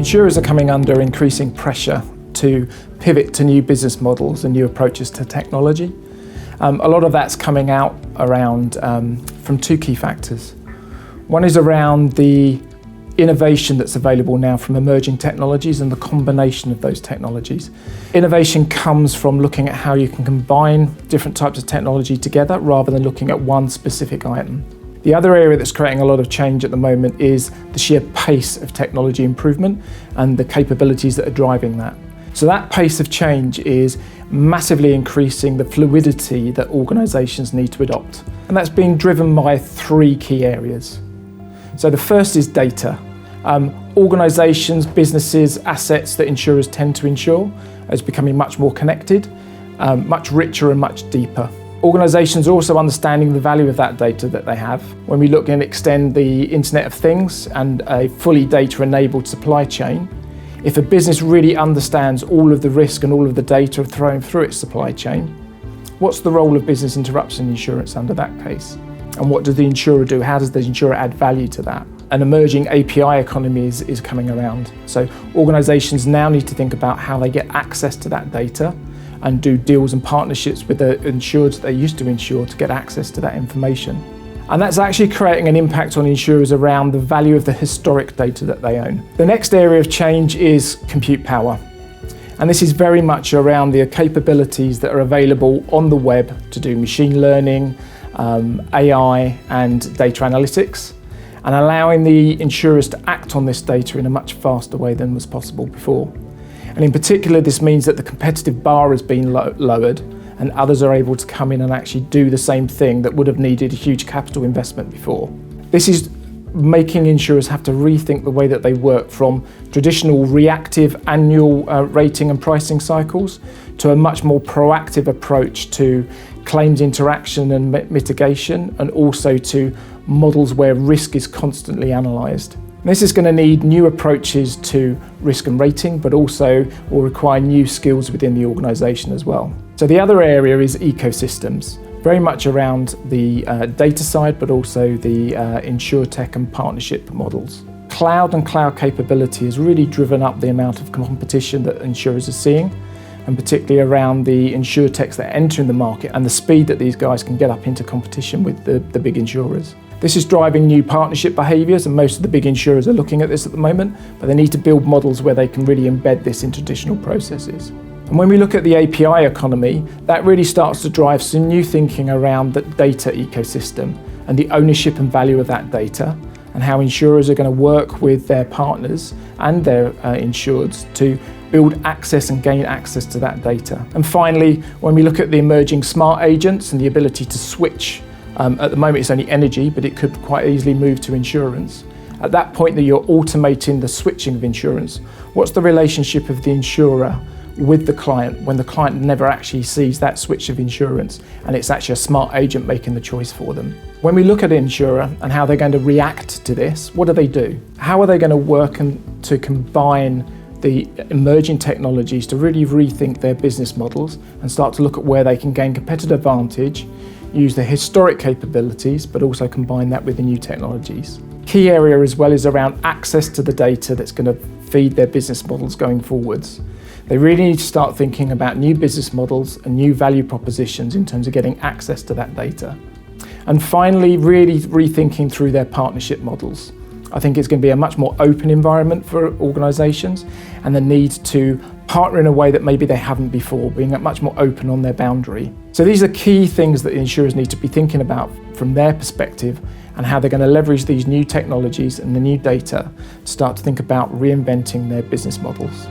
Insurers are coming under increasing pressure to pivot to new business models and new approaches to technology. A lot of that's coming out around from two key factors. One is around the innovation that's available now from emerging technologies and the combination of those technologies. Innovation comes from looking at how you can combine different types of technology together rather than looking at one specific item. The other area that's creating a lot of change at the moment is the sheer pace of technology improvement and the capabilities that are driving that. So that pace of change is massively increasing the fluidity that organisations need to adopt. And that's being driven by three key areas. So the first is data. Organisations, businesses, assets that insurers tend to insure is becoming much more connected, much richer and much deeper. Organisations are also understanding the value of that data that they have. When we look and extend the Internet of Things and a fully data-enabled supply chain, if a business really understands all of the risk and all of the data thrown through its supply chain, what's the role of business interruption insurance under that case? And what does the insurer do? How does the insurer add value to that? An emerging API economy is coming around. So organisations now need to think about how they get access to that data and do deals and partnerships with the insureds that they used to insure to get access to that information. And that's actually creating an impact on insurers around the value of the historic data that they own. The next area of change is compute power. And this is very much around the capabilities that are available on the web to do machine learning, AI and data analytics, and allowing the insurers to act on this data in a much faster way than was possible before. And in particular, this means that the competitive bar has been lowered and others are able to come in and actually do the same thing that would have needed a huge capital investment before. This is making insurers have to rethink the way that they work from traditional reactive annual rating and pricing cycles to a much more proactive approach to claims interaction and mitigation, and also to models where risk is constantly analysed. This is going to need new approaches to risk and rating, but also will require new skills within the organisation as well. So the other area is ecosystems, very much around the data side, but also the insurtech and partnership models. Cloud and cloud capability has really driven up the amount of competition that insurers are seeing, and particularly around the insurtechs that enter in the market and the speed that these guys can get up into competition with the big insurers. This is driving new partnership behaviours, and most of the big insurers are looking at this at the moment, but they need to build models where they can really embed this into traditional processes. And when we look at the API economy, that really starts to drive some new thinking around the data ecosystem and the ownership and value of that data, and how insurers are going to work with their partners and their insureds to build access and gain access to that data. And finally, when we look at the emerging smart agents and the ability to switch, at the moment it's only energy, but it could quite easily move to insurance. At that point that you're automating the switching of insurance, what's the relationship of the insurer with the client when the client never actually sees that switch of insurance, and it's actually a smart agent making the choice for them? When we look at an insurer and how they're going to react to this, what do? How are they going to work to combine the emerging technologies to really rethink their business models and start to look at where they can gain competitive advantage, use the historic capabilities, but also combine that with the new technologies? Key area as well is around access to the data that's going to feed their business models going forwards. They really need to start thinking about new business models and new value propositions in terms of getting access to that data. And finally, really rethinking through their partnership models. I think it's going to be a much more open environment for organisations, and the need to partner in a way that maybe they haven't before, being much more open on their boundary. So these are key things that insurers need to be thinking about from their perspective, and how they're going to leverage these new technologies and the new data to start to think about reinventing their business models.